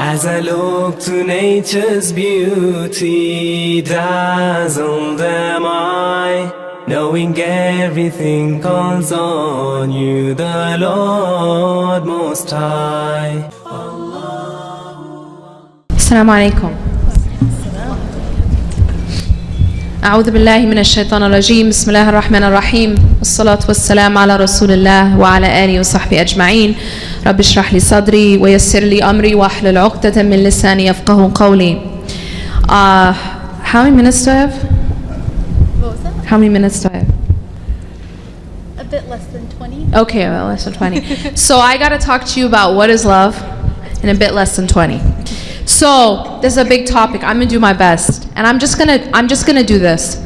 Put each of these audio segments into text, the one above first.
As I look to nature's beauty, dazzled am I, knowing everything calls on you, the Lord Most High. السلام عليكم. أعوذ بالله من الشيطان الرجيم. بسم الله الرحمن الرحيم. والصلاة والسلام على رسول الله وعلى آله وصحبه أجمعين. رب اشرح لي صدري ويسر لي أمري واحلل عقدة من لساني يفقهوا قولي. How many minutes do I have? What was that? How many minutes do I have? A bit less than 20. Okay, well, less than 20. So I got to talk to you about what is love in a bit less than 20. So this is a big topic. I'm gonna do my best, and I'm just gonna do this.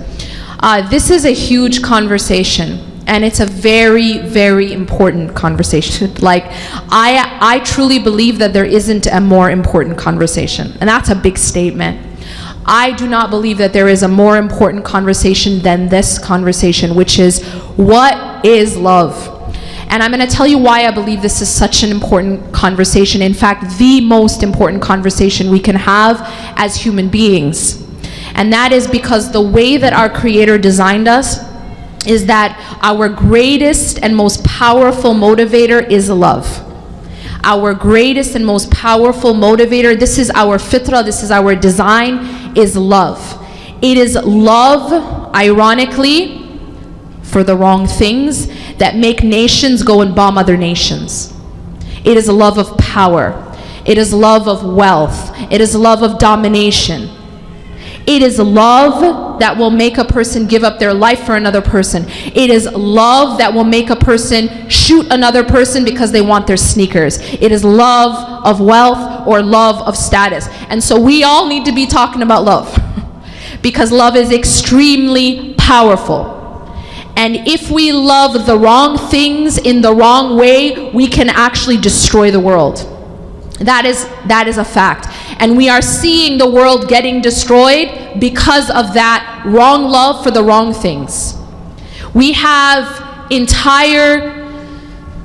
This is a huge conversation, and it's a very, very important conversation. Like, I truly believe that there isn't a more important conversation, and that's a big statement. I do not believe that there is a more important conversation than this conversation, which is, what is love? And I'm going to tell you why I believe this is such an important conversation. In fact, the most important conversation we can have as human beings. And that is because the way that our Creator designed us is that our greatest and most powerful motivator is love. Our greatest and most powerful motivator, this is our fitrah, this is our design, is love. It is love, ironically, for the wrong things that make nations go and bomb other nations. It is a love of power. It is love of wealth. It is love of domination. It is love that will make a person give up their life for another person. It is love that will make a person shoot another person because they want their sneakers. It is love of wealth or love of status. And so we all need to be talking about love because love is extremely powerful. And if we love the wrong things in the wrong way, we can actually destroy the world. That is a fact. And we are seeing the world getting destroyed because of that wrong love for the wrong things. We have entire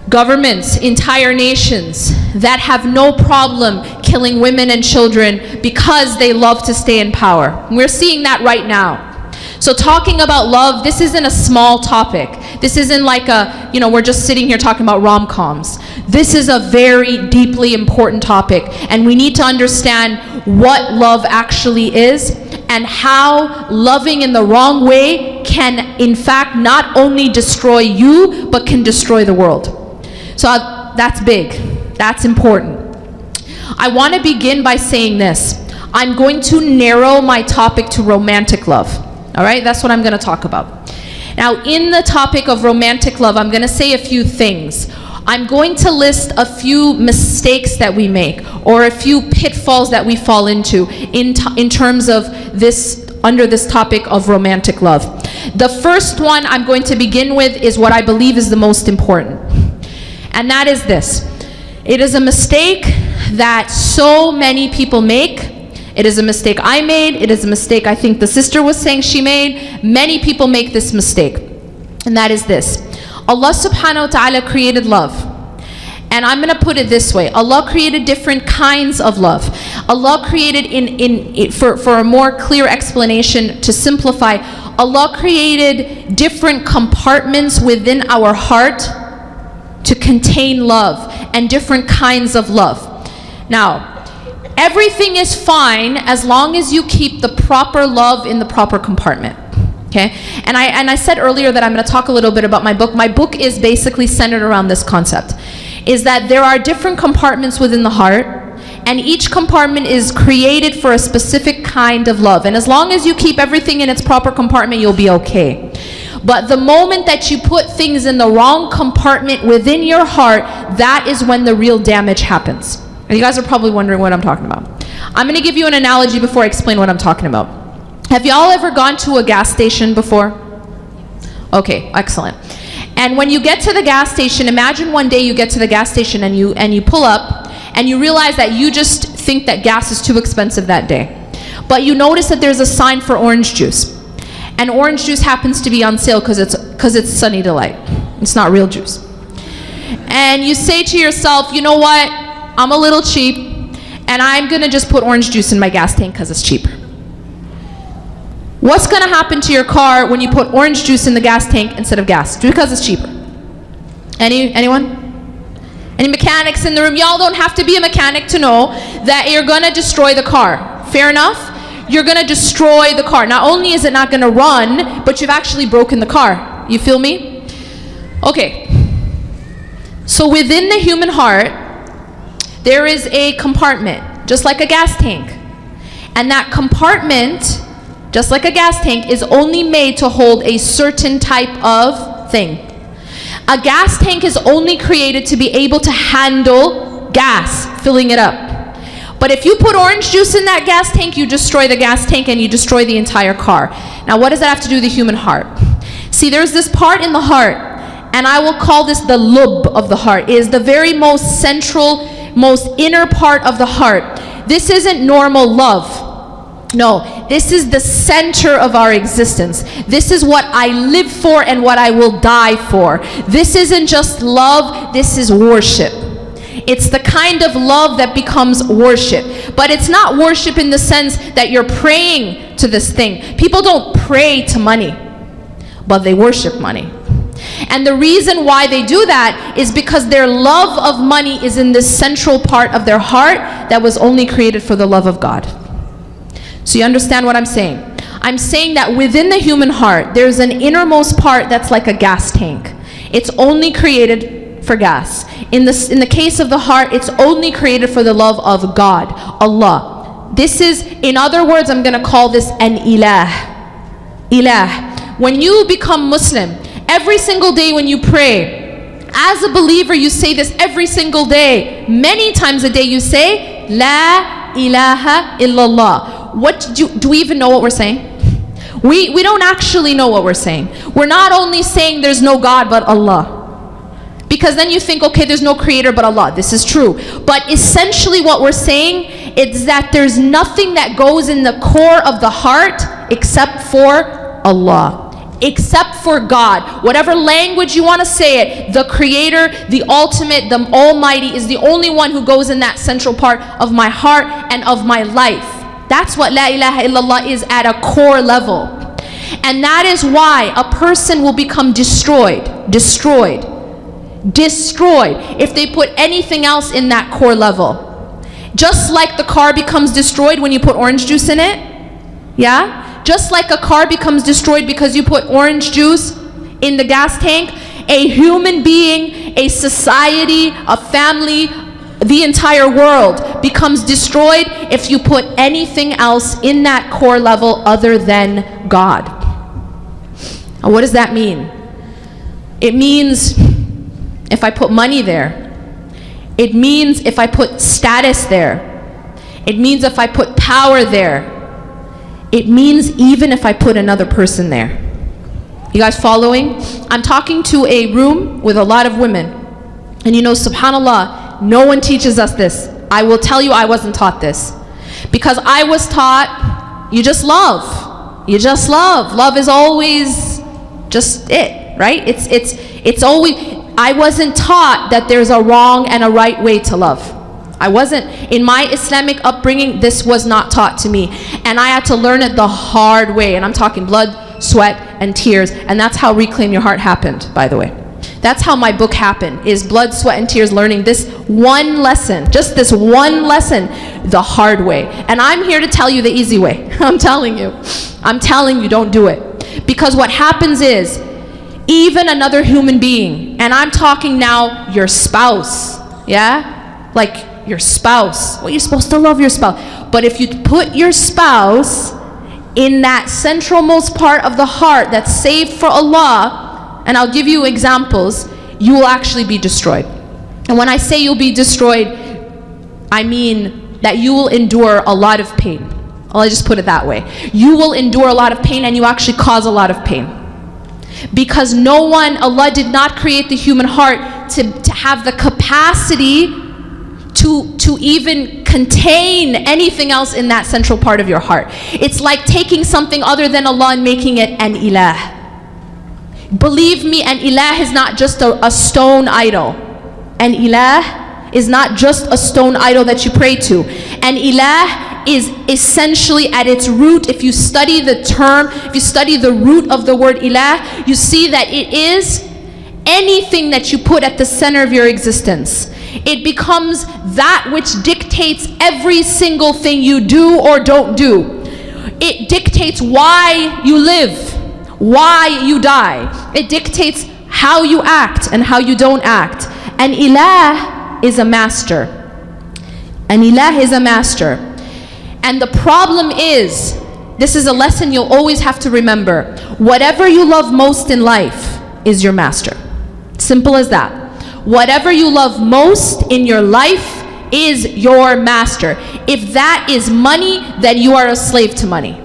governments, entire nations that have no problem killing women and children because they love to stay in power. We're seeing that right now. So talking about love, this isn't a small topic. This isn't like we're just sitting here talking about rom-coms. This is a very deeply important topic, and we need to understand what love actually is and how loving in the wrong way can, in fact, not only destroy you, but can destroy the world. So that's big. That's important. I want to begin by saying this. I'm going to narrow my topic to romantic love. All right, that's what I'm going to talk about. Now, in the topic of romantic love, I'm going to say a few things. I'm going to list a few mistakes that we make or a few pitfalls that we fall into in terms of this, under this topic of romantic love. The first one I'm going to begin with is what I believe is the most important. And that is this. It is a mistake that so many people make. It is a mistake I made. It is a mistake I think the sister was saying she made. Many people make this mistake. And that is this. Allah subhanahu wa ta'ala created love. And I'm going to put it this way. Allah created different kinds of love. Allah created, for a more clear explanation, to simplify, Allah created different compartments within our heart to contain love and different kinds of love. Now, everything is fine as long as you keep the proper love in the proper compartment. Okay? And I said earlier that I'm going to talk a little bit about my book. My book is basically centered around this concept. Is that there are different compartments within the heart, and each compartment is created for a specific kind of love. And as long as you keep everything in its proper compartment, you'll be okay. But the moment that you put things in the wrong compartment within your heart, that is when the real damage happens. And you guys are probably wondering what I'm talking about. I'm going to give you an analogy before I explain what I'm talking about. Have y'all ever gone to a gas station before? Okay, excellent. And when you get to the gas station, imagine one day you get to the gas station and you pull up and you realize that you just think that gas is too expensive that day. But you notice that there's a sign for orange juice. And orange juice happens to be on sale because it's Sunny Delight. It's not real juice. And you say to yourself, you know what? I'm a little cheap, and I'm gonna just put orange juice in my gas tank because it's cheaper. What's gonna happen to your car when you put orange juice in the gas tank instead of gas? Because it's cheaper. Anyone? Any mechanics in the room? Y'all don't have to be a mechanic to know that you're gonna destroy the car. Fair enough? You're gonna destroy the car. Not only is it not gonna run, but you've actually broken the car. You feel me? Okay. So within the human heart, there is a compartment, just like a gas tank. And that compartment, just like a gas tank, is only made to hold a certain type of thing. A gas tank is only created to be able to handle gas, filling it up. But if you put orange juice in that gas tank, you destroy the gas tank and you destroy the entire car. Now, what does that have to do with the human heart? See, there's this part in the heart, and I will call this the lub of the heart. It is the very most central, most inner part of the heart. This isn't normal love. No, this is the center of our existence. This is what I live for and what I will die for. This isn't just love, this is worship. It's the kind of love that becomes worship. But it's not worship in the sense that you're praying to this thing. People don't pray to money, but they worship money. And the reason why they do that is because their love of money is in this central part of their heart that was only created for the love of God. So you understand what I'm saying? I'm saying that within the human heart, there's an innermost part that's like a gas tank. It's only created for gas. In the case of the heart, it's only created for the love of God, Allah. This is, in other words, I'm going to call this an ilah. Ilah. When you become Muslim, every single day when you pray, as a believer, you say this every single day. Many times a day you say, La ilaha illallah. What do we even know what we're saying? We don't actually know what we're saying. We're not only saying there's no God but Allah. Because then you think, okay, there's no creator but Allah. This is true. But essentially what we're saying is that there's nothing that goes in the core of the heart except for Allah. Except for God. Whatever language you want to say it, the creator, the ultimate, the almighty is the only one who goes in that central part of my heart and of my life. That's what La ilaha illallah is at a core level. And that is why a person will become destroyed if they put anything else in that core level. Just like the car becomes destroyed when you put orange juice in it. Yeah? Just like a car becomes destroyed because you put orange juice in the gas tank, a human being, a society, a family, the entire world becomes destroyed if you put anything else in that core level other than God. Now, what does that mean? It means if I put money there. It means if I put status there. It means if I put power there. It means even if I put another person there. You guys following? I'm talking to a room with a lot of women. And you know, subhanAllah, no one teaches us this. I will tell you I wasn't taught this. Because I was taught, you just love. You just love. Love is always just it, right? It's always, I wasn't taught that there's a wrong and a right way to love. I wasn't, in my Islamic upbringing, this was not taught to me. And I had to learn it the hard way. And I'm talking blood, sweat, and tears. And that's how Reclaim Your Heart happened, by the way. That's how my book happened, is blood, sweat, and tears, learning this one lesson, just this one lesson, the hard way. And I'm here to tell you the easy way. I'm telling you, don't do it. Because what happens is, even another human being, and I'm talking now your spouse, yeah? Like your spouse. Well, you're supposed to love your spouse. But if you put your spouse in that centralmost part of the heart that's saved for Allah, and I'll give you examples, you will actually be destroyed. And when I say you'll be destroyed, I mean that you will endure a lot of pain. I'll just put it that way. You will endure a lot of pain, and you actually cause a lot of pain. Because Allah did not create the human heart to have the capacity to even contain anything else in that central part of your heart. It's like taking something other than Allah and making it an ilah. Believe me, an ilah is not just a stone idol. An ilah is not just a stone idol that you pray to. And ilah is essentially at its root, if you study the term, if you study the root of the word ilah, you see that it is anything that you put at the center of your existence. It becomes that which dictates every single thing you do or don't do. It dictates why you live, why you die. It dictates how you act and how you don't act. And ilah is a master. And ilah is a master. And the problem is, this is a lesson you'll always have to remember. Whatever you love most in life is your master. Simple as that. Whatever you love most in your life is your master. If that is money, then you are a slave to money.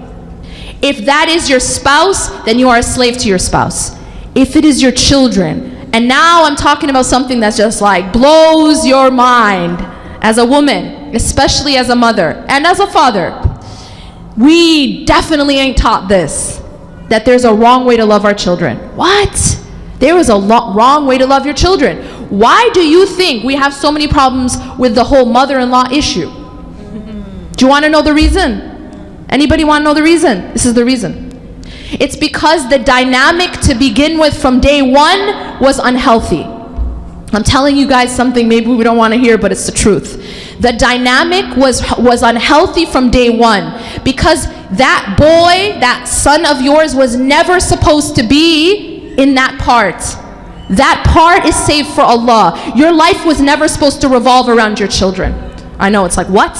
If that is your spouse, then you are a slave to your spouse. If it is your children, and now I'm talking about something that's just like blows your mind as a woman, especially as a mother and as a father. We definitely ain't taught this, that there's a wrong way to love our children. What? There is a wrong way to love your children. Why do you think we have so many problems with the whole mother-in-law issue? Do you want to know the reason? Anybody want to know the reason? This is the reason. It's because the dynamic to begin with from day one was unhealthy. I'm telling you guys something maybe we don't want to hear, but it's the truth. The dynamic was unhealthy from day one, because that boy, that son of yours, was never supposed to be in that part. That part is saved for Allah. Your life was never supposed to revolve around your children. I know, it's like, what?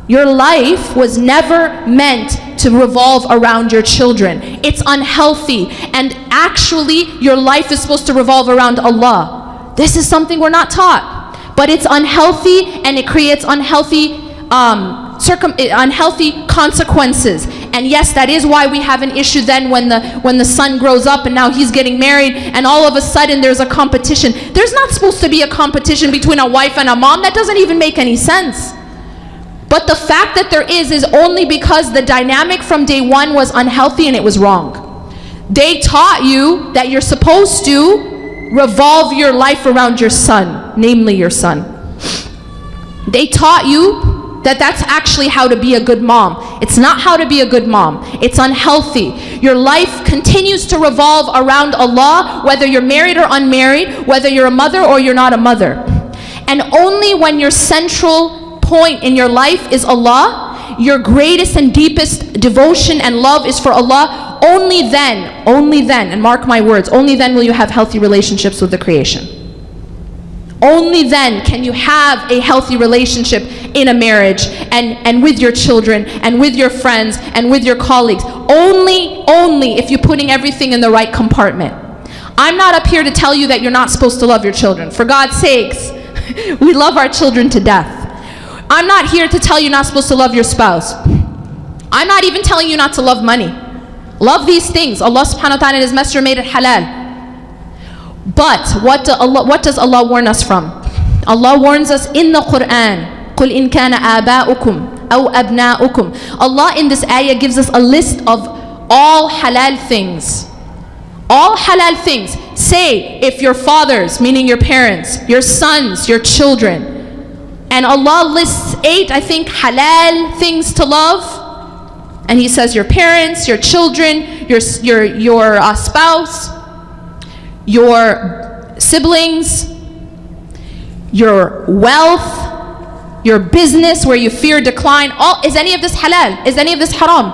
Your life was never meant to revolve around your children. It's unhealthy. And actually, your life is supposed to revolve around Allah. This is something we're not taught. But it's unhealthy, and it creates unhealthy consequences. And yes, that is why we have an issue then when the son grows up and now he's getting married, and all of a sudden there's a competition. There's not supposed to be a competition between a wife and a mom. That doesn't even make any sense. But the fact that there is only because the dynamic from day one was unhealthy and it was wrong. They taught you that you're supposed to revolve your life around your son, namely your son. They taught you that that's actually how to be a good mom. It's not how to be a good mom. It's unhealthy. Your life continues to revolve around Allah, whether you're married or unmarried, whether you're a mother or you're not a mother. And only when your central point in your life is Allah, your greatest and deepest devotion and love is for Allah, only then, and mark my words, only then will you have healthy relationships with the creation. Only then can you have a healthy relationship in a marriage, and with your children, and with your friends, and with your colleagues. Only if you're putting everything in the right compartment. I'm not up here to tell you that you're not supposed to love your children. For God's sakes, we love our children to death. I'm not here to tell you you're not supposed to love your spouse. I'm not even telling you not to love money. Love these things. Allah subhanahu wa ta'ala and His Messenger made it halal. But what does Allah warn us from? Allah warns us in the Quran. قُلْ إِن كَانَ آبَاؤُكُمْ أَوْ أَبْنَاؤُكُمْ. Allah in this ayah gives us a list of all halal things. All halal things. Say, if your fathers, meaning your parents, your sons, your children, and Allah lists 8, I think, halal things to love. And He says your parents, your children, your spouse, your siblings, your wealth, your business where you fear decline. Is any of this halal? Is any of this haram?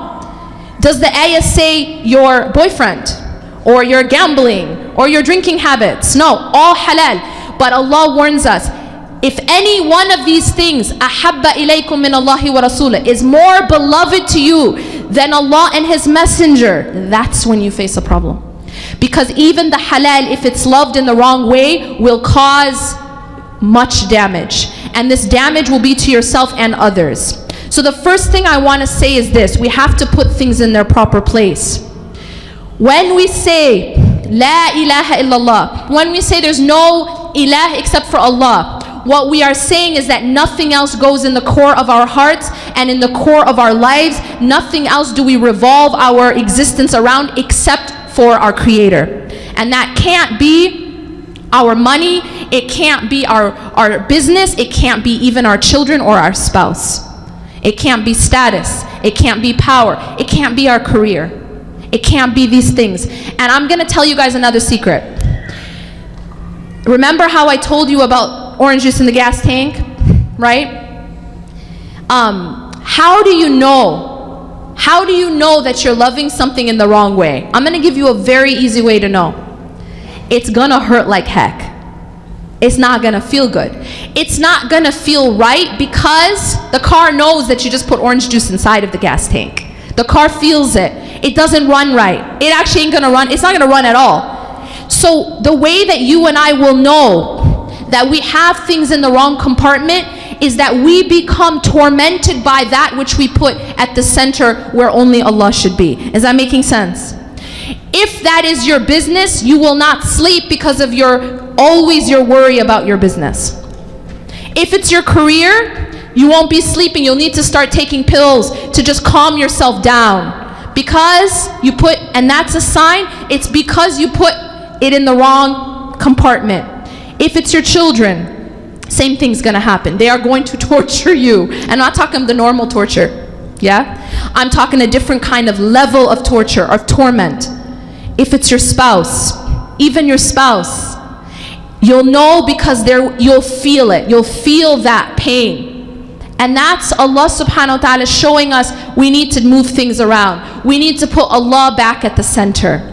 Does the ayah say your boyfriend, or your gambling, or your drinking habits? No, all halal. But Allah warns us, if any one of these things أَحَبَّ إِلَيْكُم مِّنَ اللَّهِ وَرَسُولِهِ is more beloved to you than Allah and His Messenger, that's when you face a problem. Because even the halal, if it's loved in the wrong way, will cause much damage. And this damage will be to yourself and others. So the first thing I want to say is this: we have to put things in their proper place. When we say La ilaha illallah, when we say there's no ilah except for Allah, what we are saying is that nothing else goes in the core of our hearts and in the core of our lives. Nothing else do we revolve our existence around except for our Creator. And that can't be our money, It can't be our business. It can't be even our children or our spouse. It can't be status. It can't be power. It can't be our career. It can't be these things. And I'm going to tell you guys another secret. Remember how I told you about orange juice in the gas tank, right? How do you know? How do you know that you're loving something in the wrong way? I'm going to give you a very easy way to know. It's going to hurt like heck. It's not going to feel good. It's not going to feel right because the car knows that you just put orange juice inside of the gas tank. The car feels it. It doesn't run right. It actually ain't going to run. It's not going to run at all. So the way that you and I will know that we have things in the wrong compartment is that we become tormented by that which we put at the center where only Allah should be. Is that making sense? If that is your business, you will not sleep because of always your worry about your business. If it's your career, you won't be sleeping. You'll need to start taking pills to just calm yourself down. Because you put, and that's a sign, it's because you put it in the wrong compartment. If it's your children, same thing's gonna happen. They are going to torture you. And I'm not talking the normal torture, yeah? I'm talking a different kind of level of torture, of torment. If it's your spouse, even your spouse, you'll know because you'll feel it. You'll feel that pain. And that's Allah subhanahu wa ta'ala showing us we need to move things around. We need to put Allah back at the center.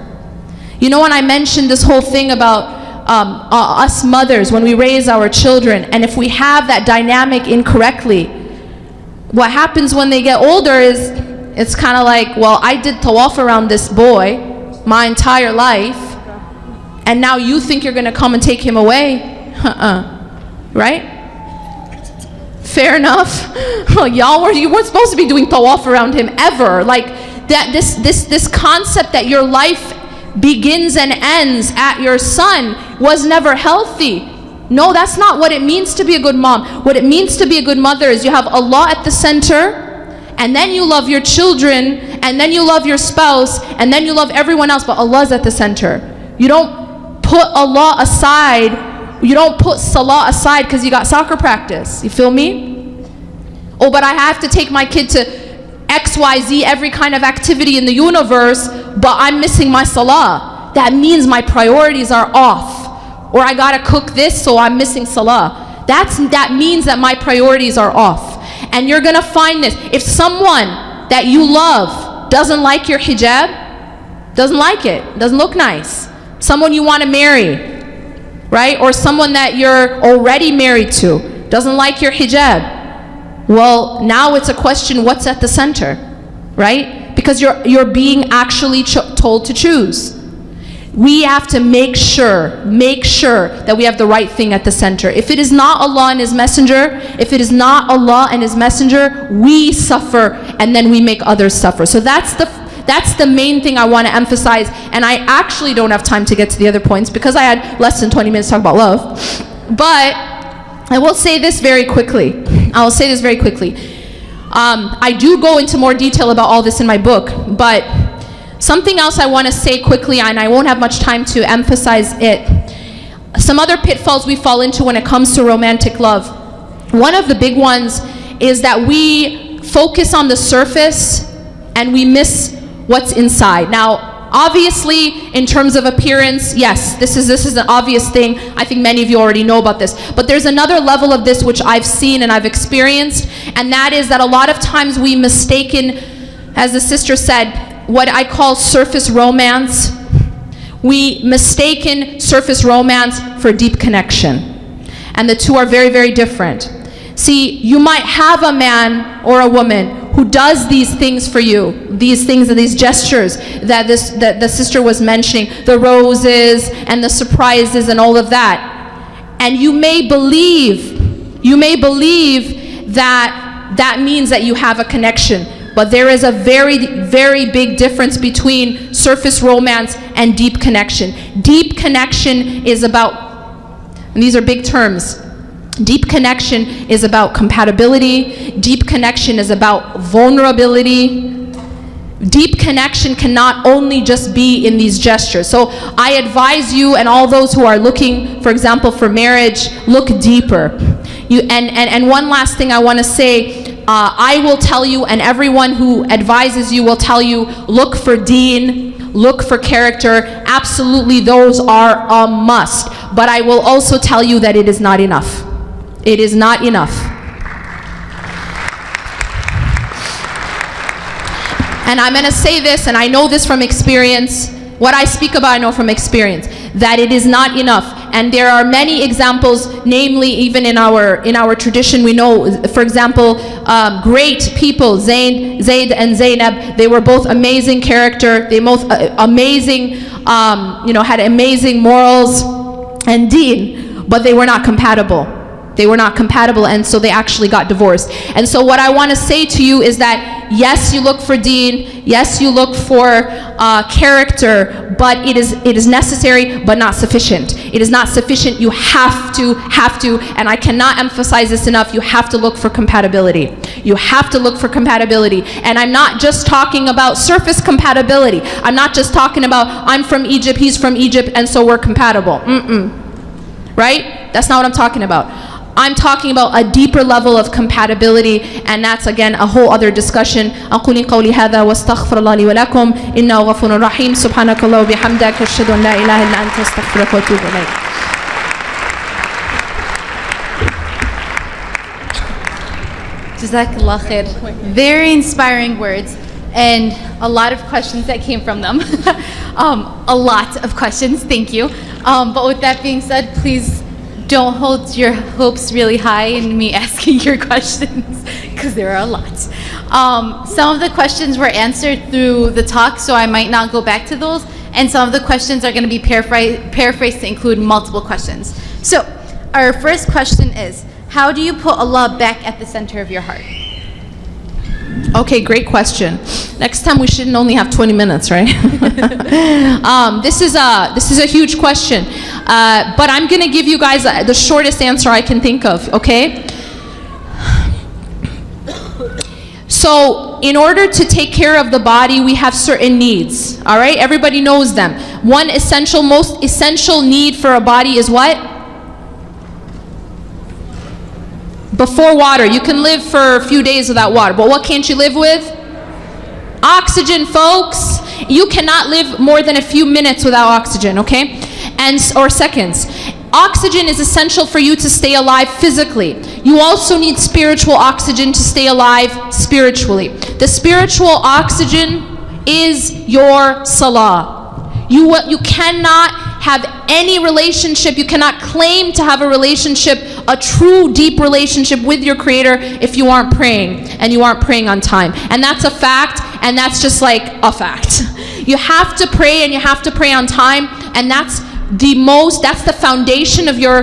You know, when I mentioned this whole thing about us mothers, when we raise our children, and if we have that dynamic incorrectly, what happens when they get older is, it's kind of like, well, I did tawaf around this boy my entire life, and now you think you're going to come and take him away? Right? Fair enough. You weren't supposed to be doing tawaf around him ever. Like that, this concept that your life begins and ends at your son was never healthy. No, that's not what it means to be a good mom. What it means to be a good mother is you have Allah at the center, and then you love your children, and then you love your spouse, and then you love everyone else, but Allah's at the center. You don't put Allah aside. You don't put Salah aside because you got soccer practice. You feel me? Oh, but I have to take my kid to XYZ, every kind of activity in the universe, but I'm missing my Salah. That means my priorities are off. Or I gotta cook this, so I'm missing Salah. That means that my priorities are off. And you're gonna find this. If someone that you love doesn't like your hijab, doesn't like it, doesn't look nice, someone you want to marry, right? Or someone that you're already married to doesn't like your hijab, well, now it's a question, what's at the center, right? Because you're being actually told to choose. We have to make sure that we have the right thing at the center. If it is not Allah and His Messenger, we suffer, and then we make others suffer. So that's the main thing I want to emphasize. And I actually don't have time to get to the other points because I had less than 20 minutes to talk about love. But I will say this very quickly. I do go into more detail about all this in my book, but something else I want to say quickly, and I won't have much time to emphasize it. Some other pitfalls we fall into when it comes to romantic love. One of the big ones is that we focus on the surface and we miss what's inside. Now, obviously, in terms of appearance, yes, this is an obvious thing. I think many of you already know about this. But there's another level of this which I've seen and I've experienced, and that is that a lot of times we mistaken, as the sister said, what I call surface romance. We mistaken surface romance for deep connection. And the two are very, very different. See, you might have a man or a woman who does these things for you, these things and these gestures that the sister was mentioning, the roses and the surprises and all of that. And you may believe that means that you have a connection. But there is a very, very big difference between surface romance and deep connection. Deep connection is about, and these are big terms, deep connection is about compatibility. Deep connection is about vulnerability. Deep connection cannot only just be in these gestures. So I advise you and all those who are looking, for example, for marriage, look deeper. And one last thing I want to say, I will tell you, and everyone who advises you will tell you, look for deen, look for character. Absolutely, those are a must. But I will also tell you that it is not enough. It is not enough. And I'm going to say this, and I know this from experience. What I speak about, I know from experience, that it is not enough. And there are many examples, namely even in our tradition, we know, for example, great people, Zayd and Zainab, they were both amazing character, they both amazing, had amazing morals and deen, but they were not compatible. They were not compatible, and so they actually got divorced. And so what I want to say to you is that yes, you look for deen, yes, you look for character, but it is necessary but not sufficient. It is not sufficient. You have to, and I cannot emphasize this enough, you have to look for compatibility. You have to look for compatibility. And I'm not just talking about surface compatibility. I'm not just talking about I'm from Egypt, he's from Egypt, and so we're compatible. Right? That's not what I'm talking about. I'm talking about a deeper level of compatibility, and that's again a whole other discussion. أقول قولي هذا واستغفر الله لي ولكم إنه غفور رحيم سبحانك الله وبحمدك أشهد أن لا إله إلا أنت أستغفرك وأتوب إليك. Jazakallah khair. Very inspiring words, and a lot of questions that came from them. A lot of questions, thank you. But with that being said, please don't hold your hopes really high in me asking your questions, because there are a lot. Some of the questions were answered through the talk, so I might not go back to those, and some of the questions are going to be paraphrased to include multiple questions. So our first question is, how do you put Allah back at the center of your heart? Okay, great question. Next time we shouldn't only have 20 minutes, right? This is a huge question, but I'm gonna give you guys the shortest answer I can think of. Okay. So, in order to take care of the body, we have certain needs. All right, everybody knows them. One most essential need for a body is what? Before water. You can live for a few days without water, but what can't you live with? Oxygen, folks. You cannot live more than a few minutes without oxygen, okay? Or seconds. Oxygen is essential for you to stay alive physically. You also need spiritual oxygen to stay alive spiritually. The spiritual oxygen is your salah. You cannot have any relationship, you cannot claim to have a relationship, a true deep relationship with your Creator if you aren't praying, and you aren't praying on time. And that's a fact, and that's just like a fact. You have to pray, and you have to pray on time, and that's the foundation of your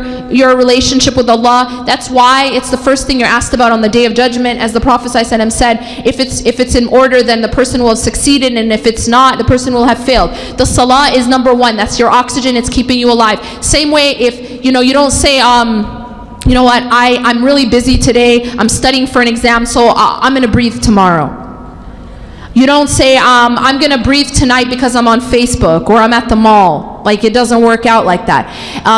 relationship with Allah. That's why it's the first thing you're asked about on the Day of Judgment. As the Prophet ﷺ said, if it's in order, then the person will have succeeded, and if it's not, the person will have failed. The salah is number one. That's your oxygen. It's keeping you alive. Same way, if you don't say, you know what, I'm really busy today, I'm studying for an exam, so I'm gonna breathe tomorrow. You don't say, I'm gonna breathe tonight because I'm on Facebook, or I'm at the mall. Like, it doesn't work out like that.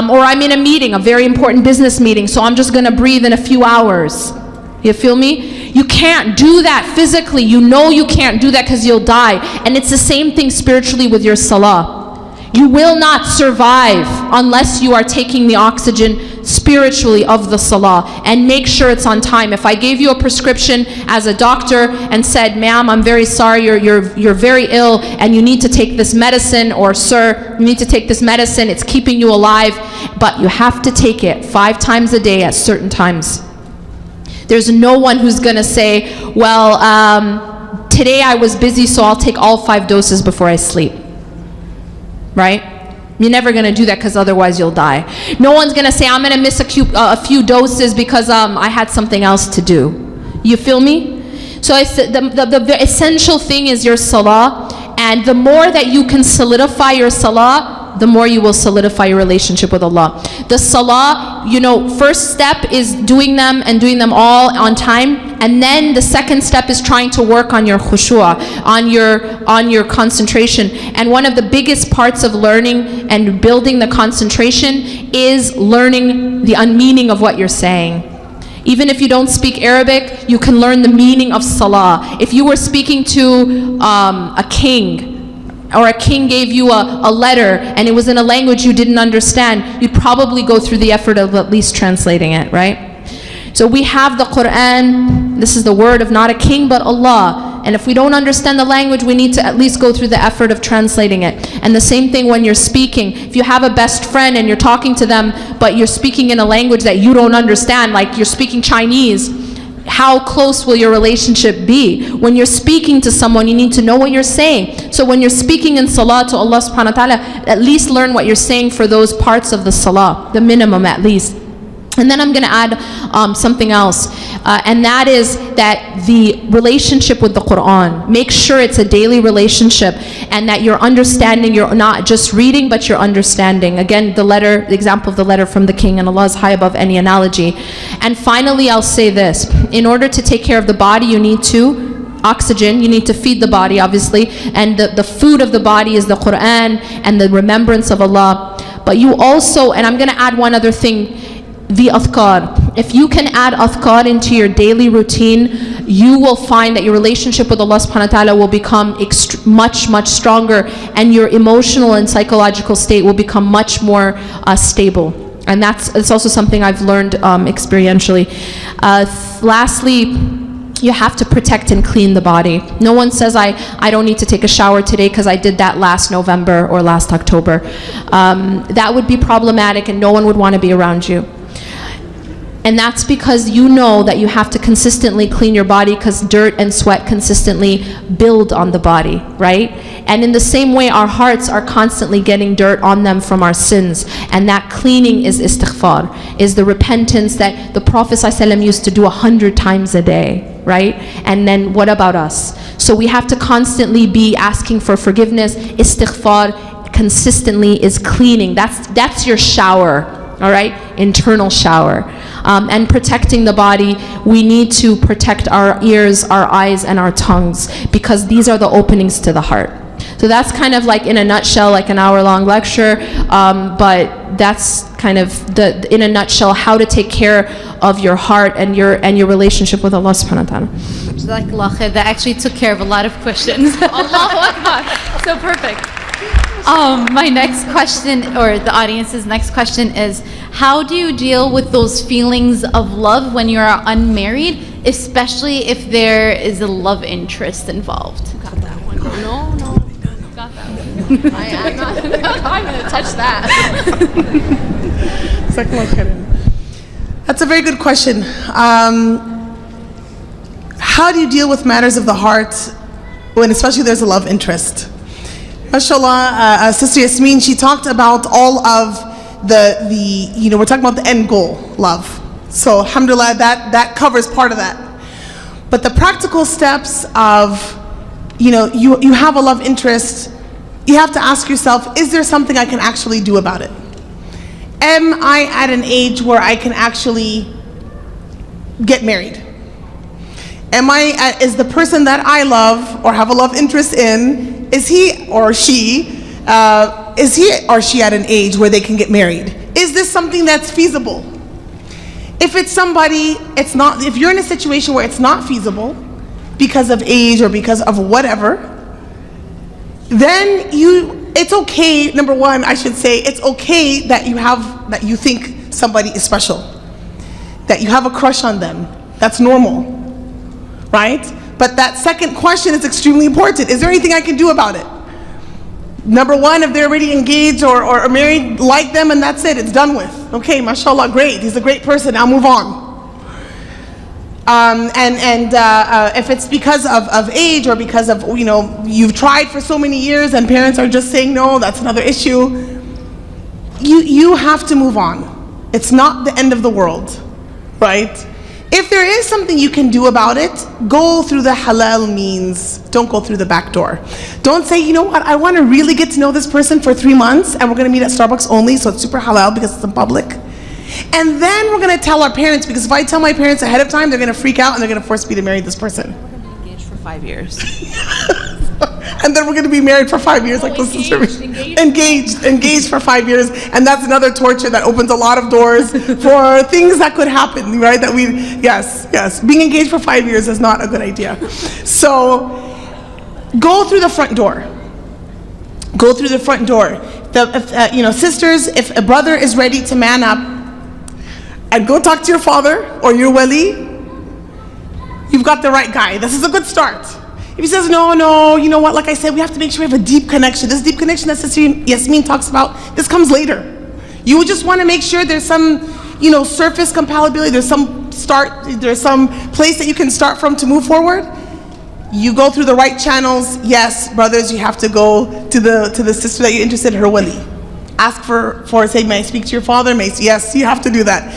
Or I'm in a meeting, a very important business meeting, so I'm just gonna breathe in a few hours. You feel me? You can't do that physically. You know you can't do that because you'll die. And it's the same thing spiritually with your salah. You will not survive unless you are taking the oxygen spiritually of the salah, and make sure it's on time. If I gave you a prescription as a doctor and said, ma'am, I'm very sorry, you're very ill and you need to take this medicine, or sir, you need to take this medicine, it's keeping you alive, but you have to take it 5 times a day at certain times. There's no one who's gonna say, well, today I was busy, so I'll take all 5 doses before I sleep. Right? You're never going to do that, because otherwise you'll die. No one's going to say, I'm going to miss a few doses because I had something else to do. You feel me? So it's the essential thing is your salah, and the more that you can solidify your salah, the more you will solidify your relationship with Allah. The salah, first step is doing them and doing them all on time, and then the second step is trying to work on your khushu'ah, on your concentration. And one of the biggest parts of learning and building the concentration is learning the meaning of what you're saying. Even if you don't speak Arabic, you can learn the meaning of salah. If you were speaking to a king, or a king gave you a letter and it was in a language you didn't understand, you'd probably go through the effort of at least translating it, right? So we have the Quran. This is the word of not a king but Allah. And if we don't understand the language, we need to at least go through the effort of translating it. And the same thing when you're speaking. If you have a best friend and you're talking to them, but you're speaking in a language that you don't understand, like you're speaking Chinese, how close will your relationship be? When you're speaking to someone, you need to know what you're saying. So when you're speaking in salah to Allah subhanahu wa ta'ala, at least learn what you're saying for those parts of the salah, the minimum at least. And then I'm going to add something else, and that is that the relationship with the Quran. Make sure it's a daily relationship, and that you're understanding, you're not just reading, but you're understanding. Again, the example of the letter from the king, and Allah is high above any analogy. And finally, I'll say this. In order to take care of the body, you need oxygen, you need to feed the body, obviously, and the food of the body is the Quran and the remembrance of Allah. But you also, and I'm going to add one other thing, the adhkar. If you can add adhkar into your daily routine, you will find that your relationship with Allah subhanahu wa ta'ala will become much, much stronger, and your emotional and psychological state will become much more stable. And it's also something I've learned experientially. Lastly, you have to protect and clean the body. No one says, I don't need to take a shower today because I did that last November or last October. That would be problematic, and no one would want to be around you. And that's because you know that you have to consistently clean your body, because dirt and sweat consistently build on the body, right? And in the same way, our hearts are constantly getting dirt on them from our sins. And that cleaning is istighfar, is the repentance that the Prophet ﷺ used to do 100 times a day, right? And then what about us? So we have to constantly be asking for forgiveness. Istighfar consistently is cleaning. That's your shower. All right, internal shower. And protecting the body, we need to protect our ears, our eyes, and our tongues, because these are the openings to the heart. So that's kind of like, in a nutshell, like an hour-long lecture, but that's kind of in a nutshell, how to take care of your heart and your relationship with Allah subhanahu wa ta'ala. Jazakallah khair. That actually took care of a lot of questions. Allahu Akbar. So perfect. My next question, or the audience's next question, is how do you deal with those feelings of love when you are unmarried, especially if there is a love interest involved? Got that one. No. Got that one. I'm not going to touch that. That's a very good question. How do you deal with matters of the heart when especially there's a love interest? MashaAllah, Sister Yasmin, she talked about all of we're talking about the end goal, love. So alhamdulillah, that covers part of that. But the practical steps of, you have a love interest, you have to ask yourself, is there something I can actually do about it? Am I at an age where I can actually get married? Is the person that I love or have a love interest in, is he or she at an age where they can get married? Is this something that's feasible? If it's somebody, it's not. If you're in a situation where it's not feasible because of age or because of whatever, then it's okay. Number one, I should say, it's okay that you think somebody is special, that you have a crush on them. That's normal, right? But that second question is extremely important. Is there anything I can do about it? Number one, if they're already engaged or married, like them and that's it, it's done with. Okay, mashallah, great, he's a great person, I'll move on. If it's because of age or because of, you've tried for so many years and parents are just saying no, that's another issue. You have to move on. It's not the end of the world, right? If there is something you can do about it, go through the halal means. Don't go through the back door. Don't say, you know what, I want to really get to know this person for 3 months and we're going to meet at Starbucks only, so it's super halal because it's in public. And then we're going to tell our parents, because if I tell my parents ahead of time, they're going to freak out and they're going to force me to marry this person. We're going to be engaged for 5 years. And then we're going to be married for 5 years, like this is engaged for 5 years, and that's another torture that opens a lot of doors for things that could happen, right? Yes, being engaged for 5 years is not a good idea. So, go through the front door. Go through the front door. Sisters, if a brother is ready to man up, and go talk to your father or your wali, you've got the right guy. This is a good start. If he says, no, you know what, like I said, we have to make sure we have a deep connection. This deep connection that Sister Yasmin talks about, this comes later. You would just want to make sure there's some, surface compatibility, there's some place that you can start from to move forward. You go through the right channels. Yes, brothers, you have to go to the sister that you're interested in, her wali. Ask say, may I speak to your father? Yes, you have to do that.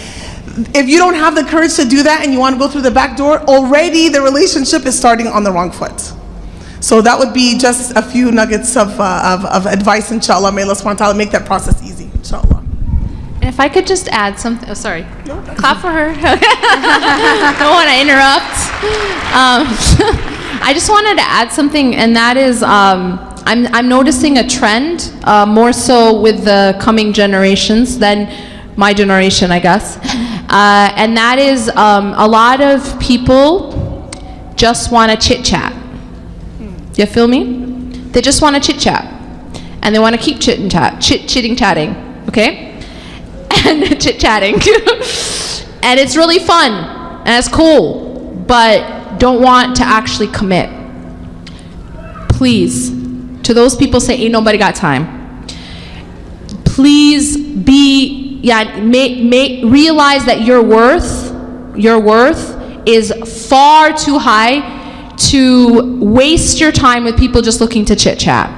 If you don't have the courage to do that and you want to go through the back door, already the relationship is starting on the wrong foot. So that would be just a few nuggets of advice, inshallah. May Allah subhanahu wa ta'ala make that process easy, inshallah. And if I could just add something, clap for her. Don't want to interrupt. I just wanted to add something, and that is, I'm noticing a trend, more so with the coming generations than my generation, I guess. And that is a lot of people just want to chit-chat. You feel me? They just want to chit-chat. And they want to keep chitting-chatting, okay? And chit-chatting. And it's really fun, and it's cool, but don't want to actually commit. Please, to those people say, ain't nobody got time. Please realize that your worth is far too high to waste your time with people just looking to chit chat.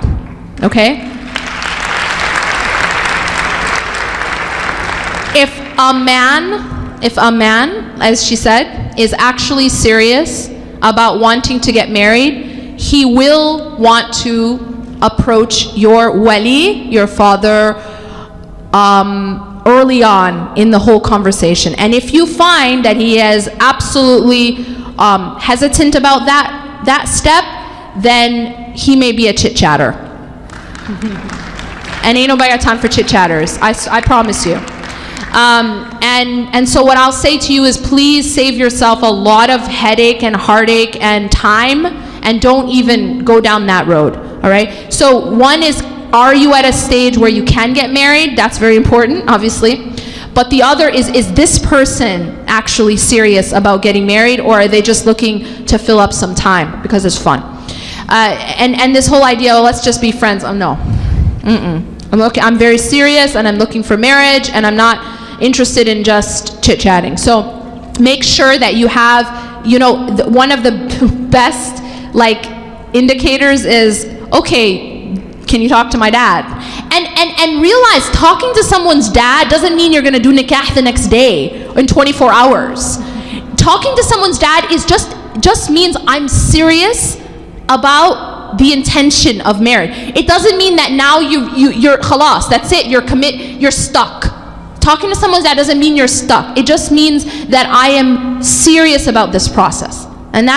Okay? If a man, as she said, is actually serious about wanting to get married, he will want to approach your wali, your father, early on in the whole conversation. And if you find that he is absolutely hesitant about that step, then he may be a chit-chatter. And ain't nobody got time for chit-chatters, I promise you. And so what I'll say to you is, please save yourself a lot of headache and heartache and time, and don't even go down that road, all right? So one is, are you at a stage where you can get married? That's very important, obviously. But the other is this person actually serious about getting married, or are they just looking to fill up some time because it's fun? And this whole idea, let's just be friends, no. I'm very serious, and I'm looking for marriage, and I'm not interested in just chit-chatting. So make sure that you have, one of the best indicators is, okay, can you talk to my dad? And realize talking to someone's dad doesn't mean you're going to do nikah the next day in 24 hours. Talking to someone's dad is just means I'm serious about the intention of marriage. It doesn't mean that now you're khalas, that's it, you're stuck. Talking to someone's dad doesn't mean you're stuck. It just means that I am serious about this process. And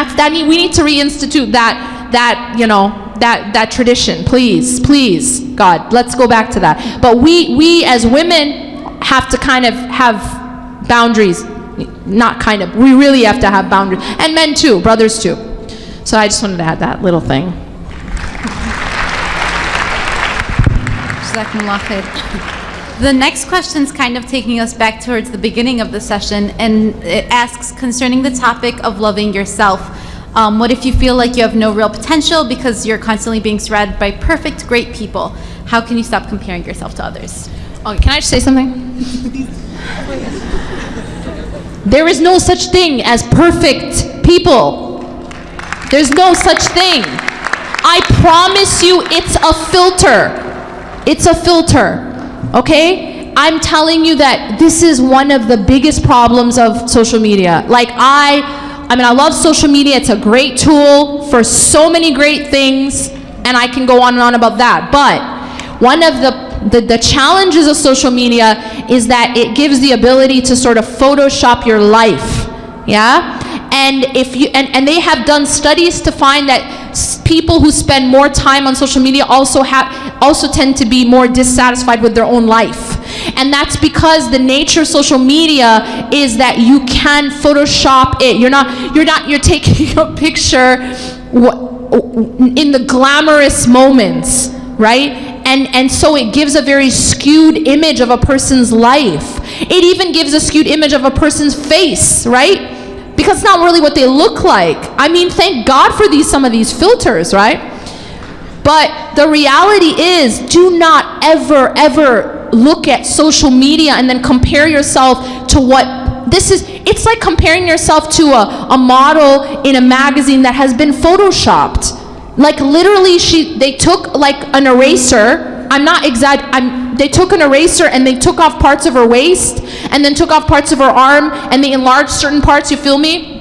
we need to reinstitute that tradition. Please, God, let's go back to that. But we as women have to kind of have boundaries. We really have to have boundaries. And men too, brothers too. So I just wanted to add that little thing. Jazakumullah khair. The next question is kind of taking us back towards the beginning of the session, and it asks concerning the topic of loving yourself. What if you feel like you have no real potential because you're constantly being surrounded by perfect, great people? How can you stop comparing yourself to others? Okay, can I just say something? There is no such thing as perfect people. There's no such thing. I promise you, it's a filter. It's a filter. Okay? I'm telling you that this is one of the biggest problems of social media. Like I mean, I love social media. It's a great tool for so many great things, and I can go on and on about that. But one of the challenges of social media is that it gives the ability to sort of Photoshop your life, yeah? And if you and they have done studies to find that people who spend more time on social media also tend to be more dissatisfied with their own life. And that's because the nature of social media is that you can Photoshop it. You're taking a picture in the glamorous moments, right? And so it gives a very skewed image of a person's life. It even gives a skewed image of a person's face, right? Because it's not really what they look like. I mean, thank God for some of these filters, right? But the reality is, do not ever look at social media and then compare yourself to what this is. It's like comparing yourself to a model in a magazine that has been photoshopped. Like literally, they took like an eraser. They took an eraser and they took off parts of her waist and then took off parts of her arm and they enlarged certain parts, you feel me?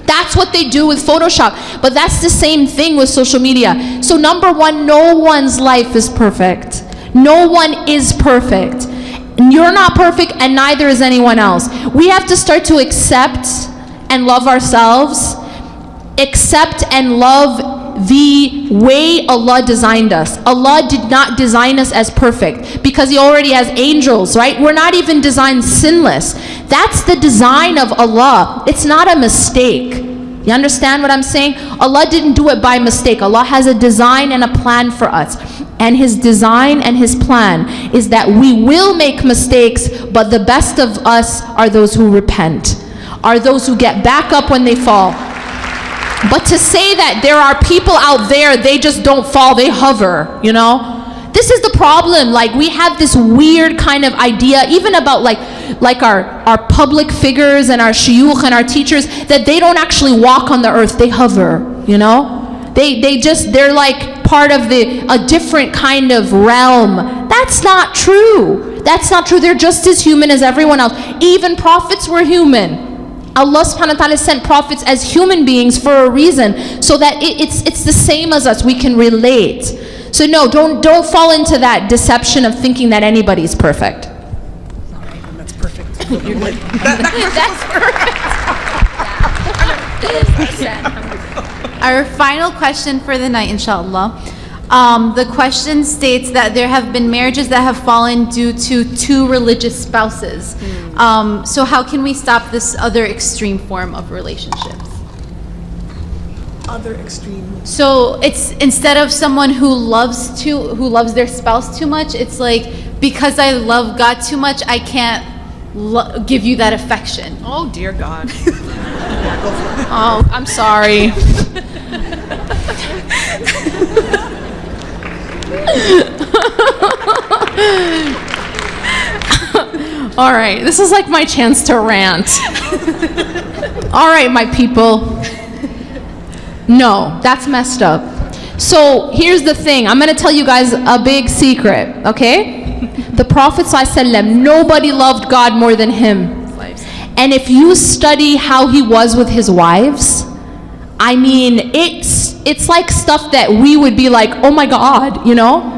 That's what they do with Photoshop. But that's the same thing with social media. So number one, no one's life is perfect. No one is perfect. You're not perfect and neither is anyone else. We have to start to accept and love ourselves. Accept and love the way Allah designed us. Allah did not design us as perfect because He already has angels, right? We're not even designed sinless. That's the design of Allah. It's not a mistake. You understand what I'm saying? Allah didn't do it by mistake. Allah has a design and a plan for us. And His design and His plan is that we will make mistakes, but the best of us are those who repent, are those who get back up when they fall. But to say that there are people out there, they just don't fall, they hover, you know? This is the problem. Like, we have this weird kind of idea, even about like our public figures and our shuyukh and our teachers, that they don't actually walk on the earth, they hover, you know? They're like part of a different kind of realm. That's not true. That's not true. They're just as human as everyone else. Even prophets were human. Allah subhanahu wa ta'ala sent prophets as human beings for a reason, so that it's the same as us. We can relate. So no, don't fall into that deception of thinking that anybody's perfect. That's perfect. That's perfect. Our final question for the night, inshallah. The question states that there have been marriages that have fallen due to two religious spouses. So how can we stop this other extreme form of relationships? Other extreme. So it's instead of someone who loves their spouse too much, it's like, because I love God too much, I can't give you that affection. Oh dear God. Oh, I'm sorry. All right, this is like my chance to rant. All right, my people. No, that's messed up. So here's the thing. I'm going to tell you guys a big secret, okay? The Prophet ﷺ, nobody loved God more than him. And if you study how he was with his wives, I mean, it's like stuff that we would be like, oh my God, you know?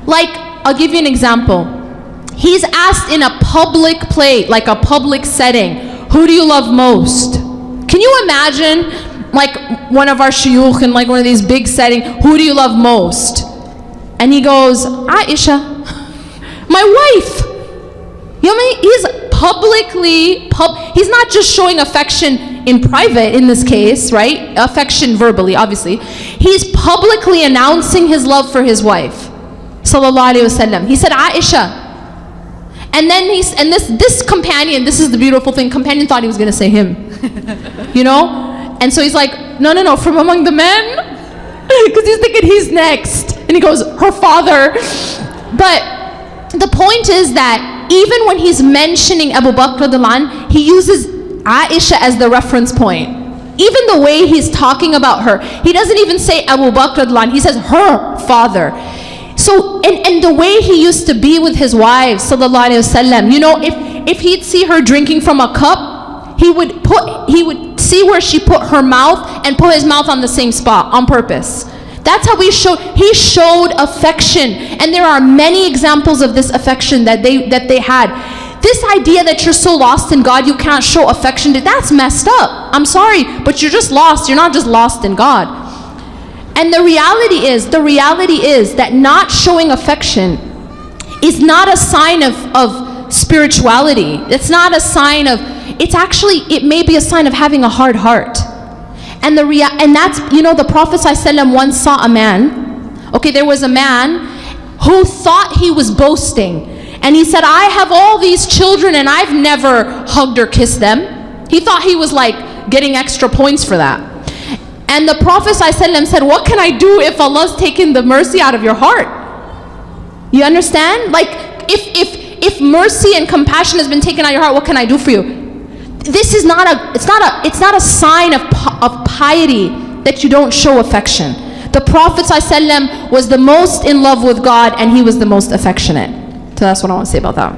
Like, I'll give you an example. He's asked in a public place, like a public setting, who do you love most? Can you imagine, like, one of our shuyukh in like one of these big settings, who do you love most? And he goes, Aisha, my wife. You know what I mean? He's publicly, he's not just showing affection in private in this case, right? Affection verbally, obviously. He's publicly announcing his love for his wife. Sallallahu Alaihi Wasallam. He said, Aisha. And then this companion, this is the beautiful thing, companion thought he was going to say him. You know? And so he's like, no, from among the men? Because he's thinking he's next. And he goes, her father. But the point is that even when he's mentioning Abu Bakr radhiyallahu anh, he uses Aisha as the reference point. Even the way he's talking about her, he doesn't even say Abu Bakr radhiyallahu anh, he says her father. So, and the way he used to be with his wives, sallallahu alaihi wasallam, you know, if he'd see her drinking from a cup, he would see where she put her mouth and put his mouth on the same spot on purpose. That's how he showed affection. And there are many examples of this affection that they had. This idea that you're so lost in God, you can't show affection, that's messed up. I'm sorry, but you're just lost. You're not just lost in God. And the reality is that not showing affection is not a sign of spirituality. It's not a sign of, it may be a sign of having a hard heart. And that's, you know, the Prophet ﷺ once saw a man. Okay, there was a man who thought he was boasting. And he said, I have all these children and I've never hugged or kissed them. He thought he was like getting extra points for that. And the Prophet ﷺ said, what can I do if Allah's taken the mercy out of your heart? You understand? Like, if mercy and compassion has been taken out of your heart, what can I do for you? This is not a sign of piety that you don't show affection. The Prophet ﷺ was the most in love with God and he was the most affectionate. So that's what I want to say about that.